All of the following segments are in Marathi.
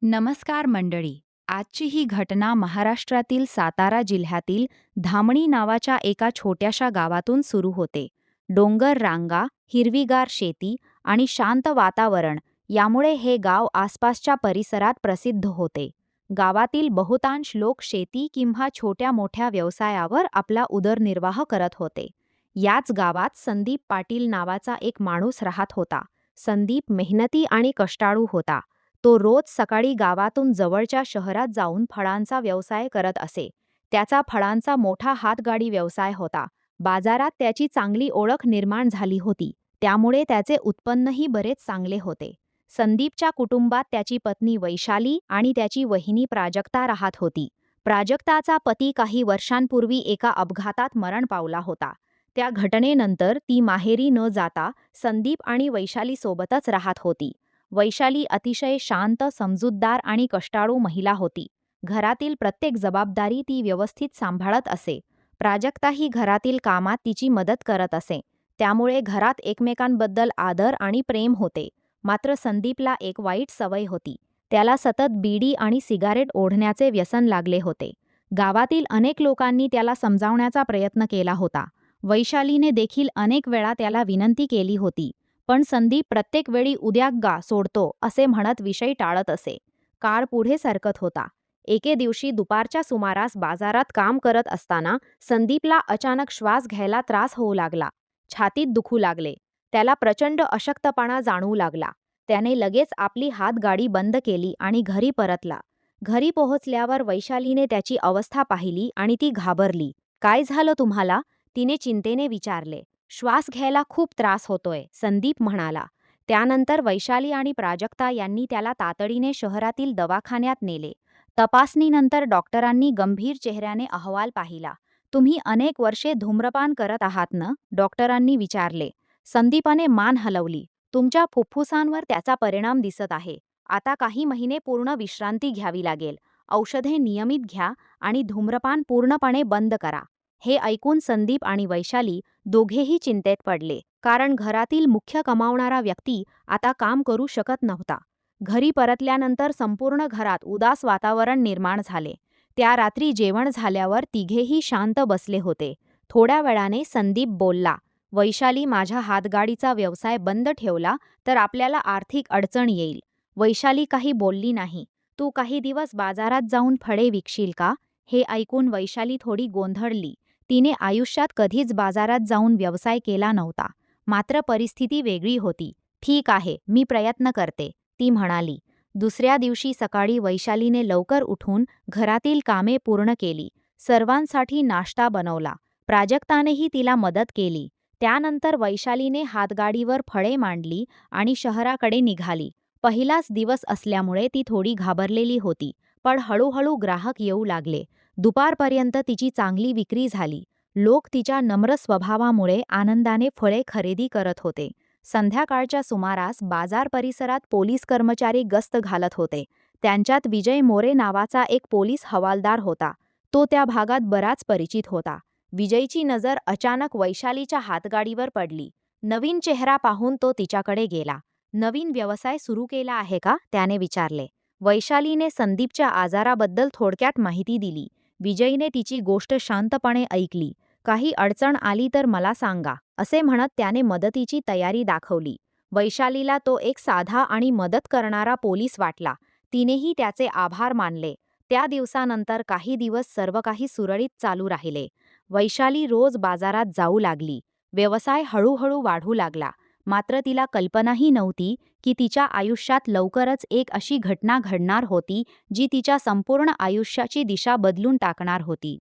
नमस्कार मंडळी. आजची ही घटना महाराष्ट्रातील सातारा जिल्ह्यातील धामणी नावाच्या एका छोट्याशा गावातून सुरू होते. डोंगर रांगा, हिरवीगार शेती आणि शांत वातावरण यामुळे हे गाव आसपासच्या परिसरात प्रसिद्ध होते. गावातील बहुतांश लोक शेती किंवा छोट्या मोठ्या व्यवसायावर आपला उदरनिर्वाह करत होते. याच गावात संदीप पाटील नावाचा एक माणूस राहत होता. संदीप मेहनती आणि कष्टाळू होता. तो रोज सकाळी गावातून जवळच्या शहरात जाऊन फळांचा व्यवसाय करत असे. त्याचा फळांचा मोठा हातगाडी व्यवसाय होता. बाजारात त्याची चांगली ओळख निर्माण झाली होती, त्यामुळे त्याचे उत्पन्नही बरेच चांगले होते. संदीपच्या कुटुंबात त्याची पत्नी वैशाली आणि त्याची वहिनी प्राजक्ता राहत होती. प्राजक्ताचा पती काही वर्षांपूर्वी एका अपघातात मरण पावला होता. त्या घटनेनंतर ती माहेरी न जाता संदीप आणि वैशाली सोबतच राहत होती. वैशाली अतिशय शांत, समजूतदार आणि कष्टाळू महिला होती. घरातील प्रत्येक जबाबदारी ती व्यवस्थित सांभाळत असे. प्राजक्ताही घरातील कामात तिची मदत करत असे. त्यामुळे घरात एकमेकांबद्दल आदर आणि प्रेम होते. मात्र संदीपला एक वाईट सवय होती. त्याला सतत बीडी आणि सिगारेट ओढण्याचे व्यसन लागले होते. गावातील अनेक लोकांनी त्याला समजावण्याचा प्रयत्न केला होता. वैशालीने देखील अनेक वेळा त्याला विनंती केली होती. पण संदीप प्रत्येक वेळी उद्या गा सोडतो असे म्हणत विषय टाळत असे. काळ पुढे सरकत होता. एके दिवशी दुपारच्या सुमारास बाजारात काम करत असताना संदीपला अचानक श्वास घ्यायला त्रास होऊ लागला. छातीत दुखू लागले. त्याला प्रचंड अशक्तपणा जाणवू लागला. त्याने लगेच आपली हातगाडी बंद केली आणि घरी परतला. घरी पोहोचल्यावर वैशालीने त्याची अवस्था पाहिली आणि ती घाबरली. "काय झालं तुम्हाला?" तिने चिंतेने विचारले. "श्वास घ्यायला खूप त्रास होतोय," संदीप म्हणाला. त्यानंतर वैशाली आणि प्राजक्ता यांनी त्याला तातडीने शहरातील दवाखान्यात नेले. तपासणीनंतर डॉक्टरांनी गंभीर चेहऱ्याने अहवाल पाहिला. "तुम्ही अनेक वर्षे धूम्रपान करत आहात ना?" डॉक्टरांनी विचारले. संदीपने मान हलवली. "तुमच्या फुफ्फुसांवर त्याचा परिणाम दिसत आहे. आता काही महिने पूर्ण विश्रांती घ्यावी लागेल. औषधे नियमित घ्या आणि धूम्रपान पूर्णपणे बंद करा." हे ऐकून संदीप आणि वैशाली दोघेही चिंतेत पडले, कारण घरातील मुख्य कमावणारा व्यक्ती आता काम करू शकत नव्हता. घरी परतल्यानंतर संपूर्ण घरात उदास वातावरण निर्माण झाले. त्या रात्री जेवण झाल्यावर तिघेही शांत बसले होते. थोड्या वेळाने संदीप बोलला, "वैशाली, माझ्या हातगाडीचा व्यवसाय बंद ठेवला तर आपल्याला आर्थिक अडचण येईल." वैशाली काही बोलली नाही. "तू काही दिवस बाजारात जाऊन फळे विकशील का?" हे ऐकून वैशाली थोडी गोंधळली. तिने आयुष्यात कधीच बाजारात जाऊन व्यवसाय केला नव्हता. मात्र परिस्थिती वेगळी होती. "ठीक आहे, मी प्रयत्न करते," ती म्हणाली. दुसऱ्या दिवशी सकाळी वैशालीने लवकर उठून घरातील कामे पूर्ण केली. सर्वांसाठी नाश्ता बनवला. प्राजक्तानेही तिला मदत केली. त्यानंतर वैशालीने हातगाडीवर फळे मांडली आणि शहराकडे निघाली. पहिलाच दिवस असल्यामुळे ती थोडी घाबरलेली होती, पण हळूहळू ग्राहक येऊ लागले. दुपारपर्यंत तिची चांगली विक्री झाली. लोक तिच्या नम्र स्वभावामुळे आनंदाने फळे खरेदी करत होते. संध्याकाळच्या सुमारास बाजार परिसरात पोलीस कर्मचारी गस्त घालत होते. त्यांच्यात विजय मोरे नावाचा एक पोलीस हवालदार होता. तो त्या भागात बराच परिचित होता. विजयची नजर अचानक वैशालीच्या हातगाडीवर पडली. नवीन चेहरा पाहून तो तिच्याकडे गेला. "नवीन व्यवसाय सुरू केला आहे का?" त्याने विचारले. वैशालीने संदीपच्या आजाराबद्दल थोडक्यात माहिती दिली. विजयने तिची गोष्ट शांतपणे ऐकली. "काही अडचण आली तर मला सांगा," असे म्हणत त्याने मदतीची तयारी दाखवली. वैशालीला तो एक साधा आणि मदत करणारा पोलीस वाटला. तिनेही त्याचे आभार मानले. त्या दिवसानंतर काही दिवस सर्व काही सुरळीत चालू राहिले. वैशाली रोज बाजारात जाऊ लागली. व्यवसाय हळूहळू वाढू लागला. मात्र तिला कल्पनाही नव्हती की तिच्या आयुष्यात लवकरच एक अशी घटना घडणार होती जी तिच्या संपूर्ण आयुष्याची दिशा बदलून टाकणार होती.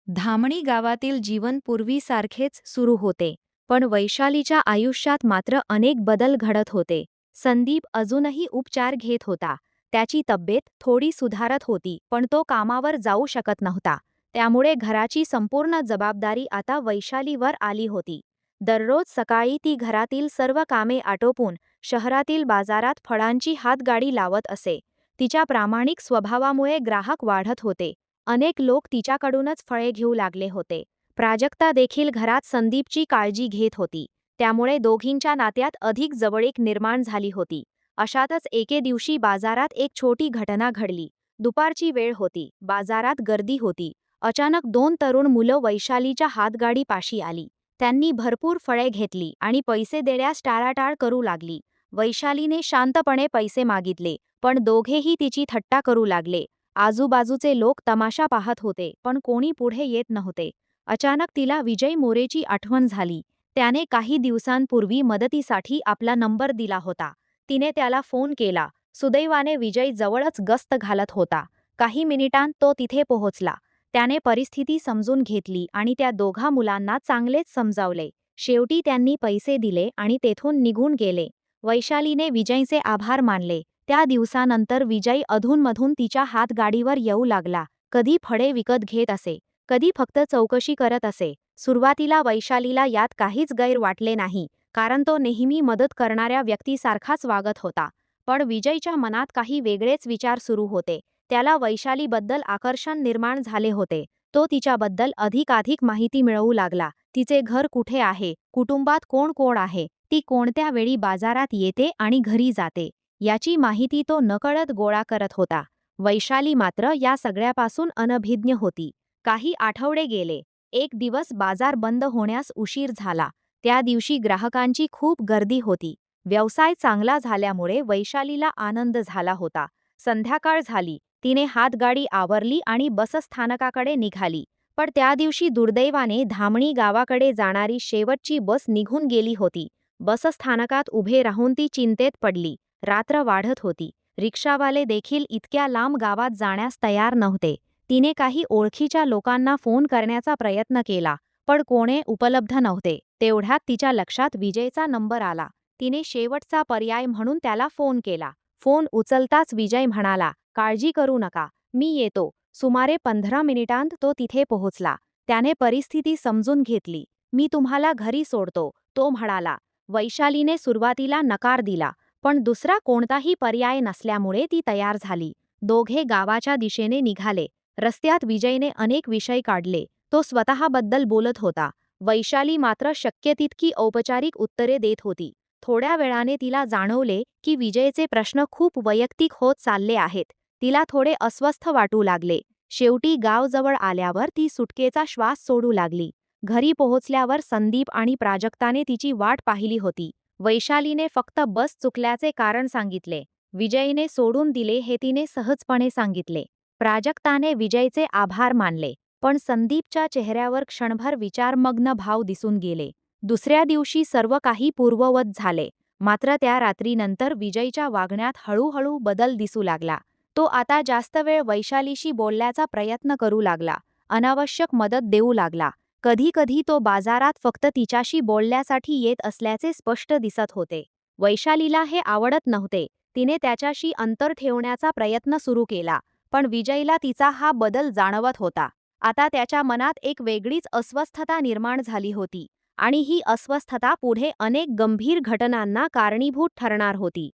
धामणी गावातील जीवन पूर्वीसारखेच सुरू होते, पण वैशालीच्या आयुष्यात मात्र अनेक बदल घडत होते. संदीप अजूनही उपचार घेत होता. त्याची तब्येत थोडी सुधारत होती, पण तो कामावर जाऊ शकत नव्हता. त्यामुळे घराची संपूर्ण जबाबदारी आता वैशालीवर आली होती. दररोज सकाळी ती घरातील सर्व कामे आटोपून शहरातील बाजारात फळांची हातगाडी लावत असे. तिच्या प्रामाणिक स्वभावामुळे ग्राहक वाढत होते. अनेक लोक तिच्याकडूनच फळे घेऊ लागले होते. प्राजक्ता देखील घरात संदीपची काळजी घेत होती, त्यामुळे दोघींच्या नात्यात अधिक जवळीक निर्माण झाली होती. अशातच एके दिवशी बाजारात एक छोटी घटना घडली. दुपारची वेळ होती, बाजारात गर्दी होती. अचानक दोन तरुण मुलं वैशालीच्या हातगाडीपाशी आली. त्यांनी भरपूर फळे घेतली आणि पैसे देण्यास टाळाटाळ करू लागली. वैशालीने शांतपणे पैसे मागितले, पण दोघेही तिची थट्टा करू लागले. आजूबाजूचे लोक तमाशा पाहत होते, पण कोणी पुढे येत नव्हते. अचानक तिला विजय मोरेची आठवण झाली. त्याने काही दिवसांपूर्वी मदतीसाठी आपला नंबर दिला होता. तिने त्याला फोन केला. सुदैवाने विजय जवळच गस्त घालत होता. काही मिनिटांत तो तिथे पोहोचला. त्याने परिस्थिती समजून घेतली आणि त्या दोघा मुलांना चांगलेच समजावले. शेवटी त्यांनी पैसे दिले आणि तेथून निघून गेले. वैशालीने विजयचे आभार मानले. त्या दिवसानंतर विजय अधूनमधून तिच्या हातगाडीवर येऊ लागला. कधी फळे विकत घेत असे, कधी फक्त चौकशी करत असे. सुरुवातीला वैशालीला यात काहीच गैर वाटले नाही, कारण तो नेहमी मदत करणाऱ्या व्यक्तीसारखाच वागत होता. पण विजयच्या मनात काही वेगळेच विचार सुरू होते. त्याला वैशालीबद्दल आकर्षण निर्माण झाले होते. तो तिच्याबद्दल अधिकाधिक माहिती मिळवू लागला. तिचे घर कुठे आहे, कुटुंबात कोण कोण आहे, ती कोणत्या वेळी बाजारात येते आणि घरी जाते, याची माहिती तो नकळत गोळा करत होता. वैशाली मात्र या सगळ्यापासून अनभिज्ञ होती. काही आठवडे गेले. एक दिवस बाजार बंद होण्यास उशीर झाला. त्या दिवशी ग्राहकांची खूप गर्दी होती. व्यवसाय चांगला झाल्यामुळे वैशालीला आनंद झाला होता. संध्याकाळ झाली. तिने हातगाडी आवरली आणि बसस्थानकाकडे निघाली. पण त्या दिवशी दुर्दैवाने धामणी गावाकडे जाणारी शेवटची बस निघून गेली होती. बसस्थानकात उभे राहून ती चिंतेत पडली. रात्र वाढत होती. रिक्षावाले देखील इतक्या लांब गावात जाण्यास तयार नव्हते. तिने काही ओळखीच्या लोकांना फोन करण्याचा प्रयत्न केला, पण कोणे उपलब्ध नव्हते. तेवढ्यात तिच्या लक्षात विजयचा नंबर आला. तिने शेवटचा पर्याय म्हणून त्याला फोन केला. फोन उचलताच विजय म्हणाला, "काळजी करू नका, मी येतो." सुमारे 15 मिनिटांत तो तिथे पोहोचला. त्याने परिस्थिती समजून घेतली. "मी तुम्हाला घरी सोडतो," तो म्हणाला. वैशालीने सुरुवातीला नकार दिला, पण दुसरा कोणताही पर्याय नसल्यामुळे ती तयार झाली. दोघे गावाच्या दिशेने निघाले. रस्त्यात विजयने अनेक विषय काढले. तो स्वतःबद्दल बोलत होता. वैशाली मात्र शक्य तितकी औपचारिक उत्तरे देत होती. थोड्या वेळाने तिला जाणवले की विजयचे प्रश्न खूप वैयक्तिक होत चालले आहेत. तिला थोडे अस्वस्थ वाटू लागले. शेवटी गावजवळ आल्यावर ती सुटकेचा श्वास सोडू लागली. घरी पोहोचल्यावर संदीप आणि प्राजक्ताने तिची वाट पाहिली होती. वैशालीने फक्त बस चुकल्याचे कारण सांगितले. विजयने सोडून दिले हे तिने सहजपणे सांगितले. प्राजक्ताने विजयचे आभार मानले, पण संदीपच्या चेहऱ्यावर क्षणभर विचारमग्न भाव दिसून गेले. दुसऱ्या दिवशी सर्व काही पूर्ववत झाले. मात्र त्या रात्रीनंतर विजयच्या वागण्यात हळूहळू बदल दिसू लागला. तो आता जास्त वेळ वैशालीशी बोलण्याचा प्रयत्न करू लागला. अनावश्यक मदत देऊ लागला. कधी कधी तो बाजारात फक्त तिच्याशी बोलण्यासाठी येत असल्याचे स्पष्ट दिसत होते. वैशालीला हे आवडत नव्हते. तिने त्याच्याशी अंतर ठेवण्याचा प्रयत्न सुरू केला, पण विजयला तिचा हा बदल जाणवत होता. आता त्याच्या मनात एक वेगळीच अस्वस्थता निर्माण झाली होती आणि ही अस्वस्थता पुढे अनेक गंभीर घटनांना कारणीभूत ठरणार होती.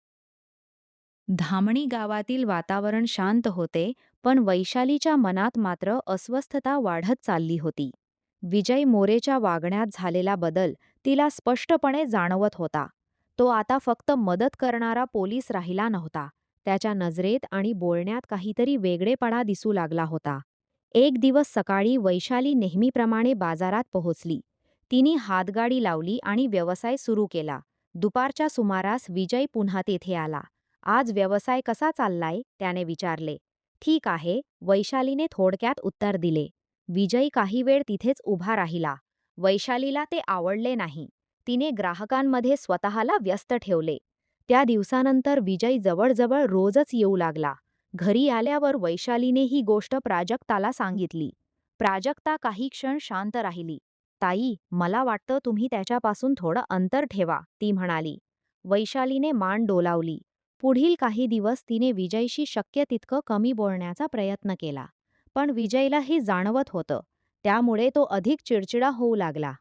धामणी गावातील वातावरण शांत होते, पण वैशालीच्या मनात मात्र अस्वस्थता वाढत चालली होती. विजय मोरेच्या वागण्यात झालेला बदल तिला स्पष्टपणे जाणवत होता. तो आता फक्त मदत करणारा पोलीस राहिला नव्हता. त्याच्या नजरेत आणि बोलण्यात काहीतरी वेगळेपणा दिसू लागला होता. एक दिवस सकाळी वैशाली नेहमीप्रमाणे बाजारात पोहोचली. तिने हातगाडी लावली आणि व्यवसाय सुरू केला. दुपारच्या सुमारास विजय पुन्हा तेथे आला. "आज व्यवसाय कसा चाललाय?" त्याने विचारले. "ठीक आहे," वैशालीने थोडक्यात उत्तर दिले. विजय काही वेळ तिथेच उभा राहिला. वैशालीला ते आवडले नाही. तिने ग्राहकांमध्ये स्वतःला व्यस्त ठेवले. त्या दिवसानंतर विजय जवळजवळ रोजच येऊ लागला. घरी आल्यावर वैशालीने ही गोष्ट प्राजक्ताला सांगितली. प्राजक्ता काही क्षण शांत राहिली. "ताई, मला वाटतं तुम्ही त्याच्यापासून थोडं अंतर ठेवा," ती म्हणाली. वैशालीने मान डोलावली. पुढील काही दिवस तिने विजयशी शक्य तितकं कमी बोलण्याचा प्रयत्न केला. पण विजयला हे जाणवत होतं. त्यामुळे तो अधिक चिडचिडा होऊ लागला.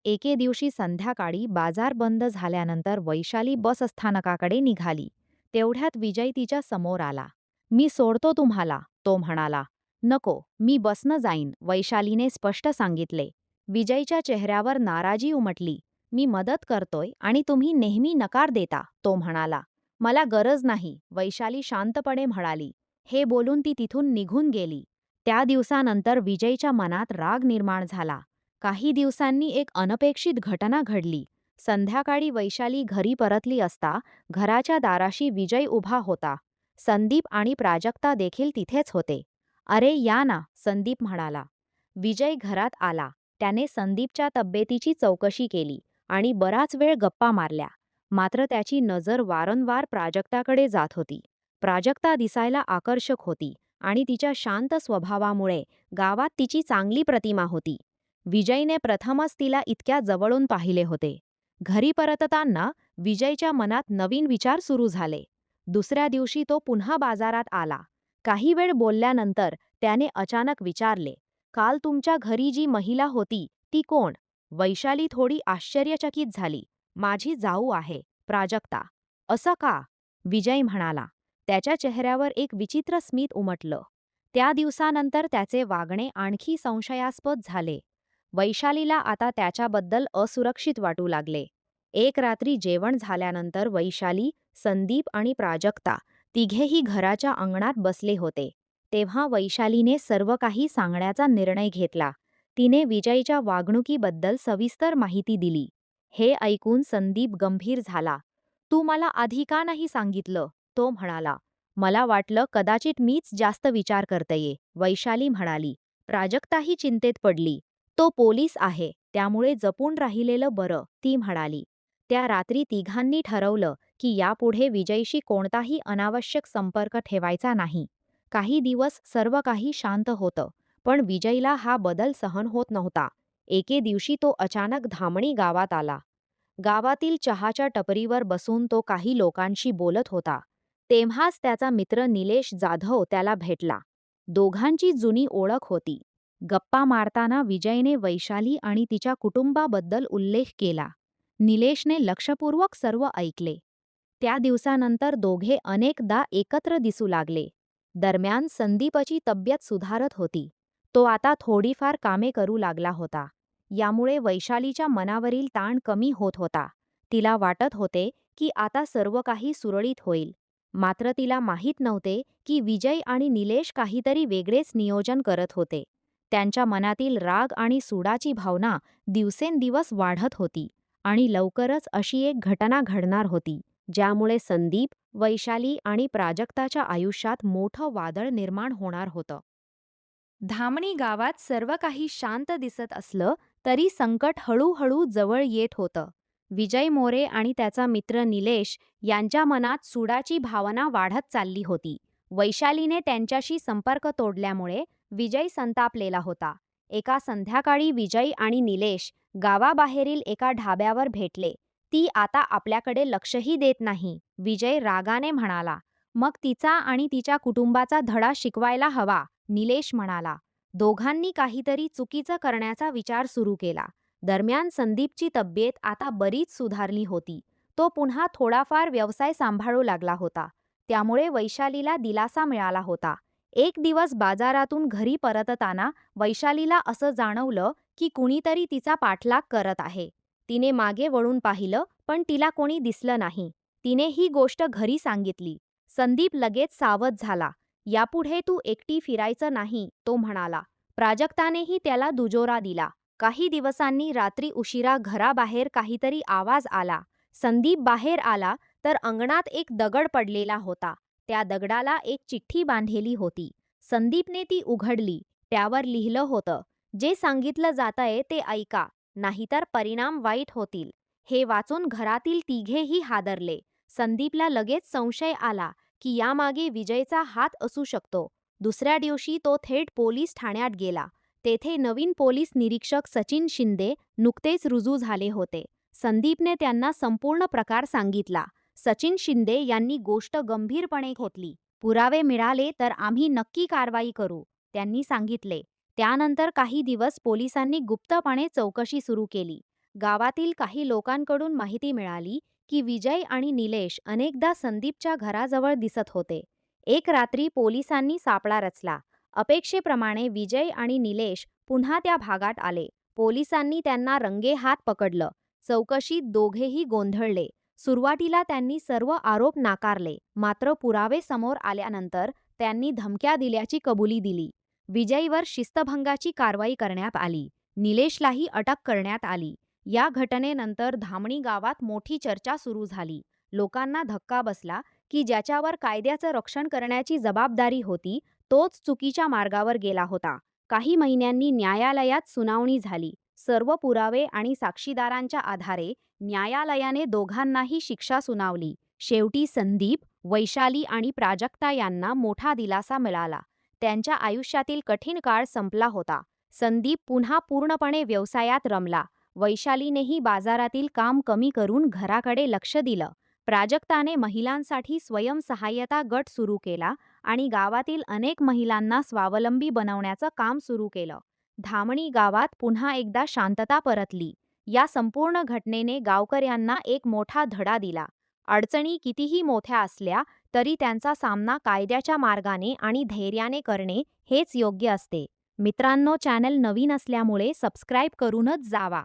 एके दिवशी संध्याकाळी बाजार बंद झाल्यानंतर वैशाली बसस्थानकाकडे निघाली. तेवढ्यात विजय तिच्या समोर आला. "मी सोडतो तुम्हाला," तो म्हणाला. "नको, मी बसनं जाईन," वैशालीने स्पष्ट सांगितले. विजयच्या चेहऱ्यावर नाराजी उमटली. मी मदत करतोय आणि तुम्ही नेहमी नकार देता, तो म्हणाला. मला गरज नाही, वैशाली शांतपणे म्हणाली. हे बोलून ती तिथून निघून गेली. त्या दिवसानंतर विजयच्या मनात राग निर्माण झाला. काही दिवसांनी एक अनपेक्षित घटना घडली. संध्याकाळी वैशाली घरी परतली असता घराच्या दाराशी विजय उभा होता. संदीप आणि प्राजक्ता देखील तिथेच होते. अरे या ना, संदीप म्हणाला. विजय घरात आला. त्याने संदीपच्या तब्येतीची चौकशी केली आणि बराच वेळ गप्पा मारल्या. मात्र त्याची नजर वारंवार प्राजक्ताकडे जात होती. प्राजक्ता दिसायला आकर्षक होती आणि तिच्या शांत स्वभावामुळे गावात तिची चांगली प्रतिमा होती. विजयने प्रथमच तिला इतक्या जवळून पाहिले होते. घरी परतताना विजयच्या मनात नवीन विचार सुरू झाले. दुसऱ्या दिवशी तो पुन्हा बाजारात आला. काही वेळ बोलल्यानंतर त्याने अचानक विचारले, काल तुमच्या घरी जी महिला होती ती कोण? वैशाली थोडी आश्चर्यचकित झाली. माझी जाऊ आहे, प्राजक्ता. असं का? विजय म्हणाला. त्याच्या चेहऱ्यावर एक विचित्र स्मित उमटलं. त्या दिवसानंतर त्याचे वागणे आणखी संशयास्पद झाले. वैशालीला आता त्याच्याबद्दल असुरक्षित वाटू लागले. एक रात्री जेवण झाल्यानंतर वैशाली, संदीप आणि प्राजक्ता तिघेही घराच्या अंगणात बसले होते. तेव्हा वैशालीने सर्व काही सांगण्याचा निर्णय घेतला. तिने विजयच्या वागणुकीबद्दल सविस्तर माहिती दिली. हे ऐकून संदीप गंभीर झाला. तू मला आधी का नाही सांगितलं? तो म्हणाला. मला वाटलं कदाचित मीच जास्त विचार करतेय, वैशाली म्हणाली. प्राजक्ताही चिंतेत पडली. तो पोलीस आहे, त्यामुळे जपून राहिलेलं बरं, ती म्हणाली. त्या रात्री तिघांनी ठरवलं की यापुढे विजयशी कोणताही अनावश्यक संपर्क ठेवायचा नाही. काही दिवस सर्व काही शांत होतं, पण विजयला हा बदल सहन होत नव्हता. एके दिवशी तो अचानक धामणी गावात आला. गावातील चहाच्या टपरीवर बसून तो काही लोकांशी बोलत होता. तेव्हाच त्याचा मित्र निलेश जाधव त्याला भेटला. दोघांची जुनी ओळख होती. गप्पा मारताना विजयने वैशाली आणि तिच्या कुटुंबाबद्दल उल्लेख केला. निलेशने लक्षपूर्वक सर्व ऐकले. त्या दिवसानंतर दोघे अनेकदा एकत्र दिसू लागले. दरम्यान संदीपची तब्येत सुधारत होती. तो आता थोडीफार कामे करू लागला होता. यामुळे वैशालीच्या मनावरील ताण कमी होत होता. तिला वाटत होते की आता सर्व काही सुरळीत होईल. मात्र तिला माहीत नव्हते की विजय आणि निलेश काहीतरी वेगळेच नियोजन करत होते. त्यांच्या मनातील राग आणि सूडाची भावना दिवसेंदिवस वाढत होती आणि लवकरच अशी एक घटना घडणार होती, ज्यामुळे संदीप, वैशाली आणि प्राजक्ताच्या आयुष्यात मोठं वादळ निर्माण होणार होतं. धामणी गावात सर्व काही शांत दिसत असलं तरी संकट हळूहळू जवळ येत होतं. विजय मोरे आणि त्याचा मित्र निलेश यांच्या मनात सूडाची भावना वाढत चालली होती. वैशालीने त्यांच्याशी संपर्क तोडल्यामुळे विजय संतापलेला होता. एका संध्याकाळी विजय आणि निलेश गावाबाहेरील एका ढाब्यावर भेटले. ती आता आपल्याकडे लक्षही देत नाही, विजय रागाने म्हणाला. मग तिचा आणि तिच्या कुटुंबाचा धडा शिकवायला हवा, निलेश म्हणाला. दोघांनी काहीतरी चुकीचं करण्याचा विचार सुरू केला. दरम्यान संदीपची तब्येत आता बरीच सुधारली होती. तो पुन्हा थोडाफार व्यवसाय सांभाळू लागला होता. त्यामुळे वैशालीला दिलासा मिळाला होता. एक दिवस बाजारातून घरी परतताना वैशालीला असं जाणवलं की कुणीतरी तिचा पाठलाग करत आहे. तिने मागे वळून पाहिलं, पण तिला कोणी दिसलं नाही. तिने ही गोष्ट घरी सांगितली. संदीप लगेच सावध झाला. यापुढे तू एकटी फिरायचं नाही, तो म्हणाला. प्राजक्तानेही त्याला दुजोरा दिला. काही दिवसांनी रात्री उशिरा घराबाहेर काहीतरी आवाज आला. संदीप बाहेर आला तर अंगणात एक दगड पडलेला होता. त्या दगडाला एक चिठ्ठी बांधलेली होती. संदीपने ती उघडली. त्यावर लिहिलं होतं, जे सांगितलं जातंय ते ऐका, नाहीतर परिणाम वाईट होतील. हे वाचून घरातील तिघेही हादरले. संदीपला लगेच संशय आला की यामागे विजयचा हात असू शकतो. दुसऱ्या दिवशी तो थेट पोलीस ठाण्यात गेला. तेथे नवीन पोलीस निरीक्षक सचिन शिंदे नुकतेच रुजू झाले होते. संदीपने त्यांना संपूर्ण प्रकार सांगितला. सचिन शिंदे यांनी गोष्ट गंभीरपणे घेतली. पुरावे मिळाले तर आम्ही नक्की कारवाई करू, त्यांनी सांगितले. त्यानंतर काही दिवस पोलिसांनी गुप्तपणे चौकशी सुरू केली. गावातील काही लोकांकडून माहिती मिळाली की विजय आणि निलेश अनेकदा संदीपच्या घराजवळ दिसत होते. एक रात्री पोलिसांनी सापळा रचला. अपेक्षेप्रमाणे विजय आणि निलेश पुन्हा त्या भागात आले. पोलिसांनी त्यांना रंगेहात पकडलं. चौकशीत दोघेही गोंधळले. सुरुवातीला त्यांनी सर्व आरोप नाकारले, मात्र पुरावे समोर आल्यानंतर त्यांनी धमक्या दिल्याची कबुली दिली. विजयवर शिस्तभंगाची कारवाई करण्यात आली. निलेशलाही अटक करण्यात आली. या घटनेनंतर धामणी गावात मोठी चर्चा सुरू झाली. लोकांना धक्का बसला की ज्याच्यावर कायद्याचं रक्षण करण्याची जबाबदारी होती, तोच चुकीच्या मार्गावर गेला होता. काही महिन्यांनी न्यायालयात सुनावणी झाली. सर्व पुरावे आणि साक्षीदारांच्या आधारे न्यायालयाने दोघांनाही शिक्षा सुनावली. शेवटी संदीप, वैशाली आणि प्राजक्ता यांना मोठा दिलासा मिळाला. त्यांच्या आयुष्यातील कठीण काळ संपला होता. संदीप पुन्हा पूर्णपणे व्यवसायात रमला. वैशालीनेही बाजारातील काम कमी करून घराकडे लक्ष दिलं. प्राजक्ताने महिलांसाठी स्वयंसहाय्यता गट सुरू केला आणि गावातील अनेक महिलांना स्वावलंबी बनवण्याचं काम सुरू केलं. धामणी गावात पुन्हा एकदा शांतता परतली. या संपूर्ण घटनेने गावकऱ्यांना एक मोठा धडा दिला. अडचणी कितीही मोठ्या असल्या तरी त्यांचा सामना कायद्याच्या मार्गाने आणि धैर्याने करणे हेच योग्य असते. मित्रांनो, चॅनल नवीन असल्यामुळे सबस्क्राईब करूनच जावा.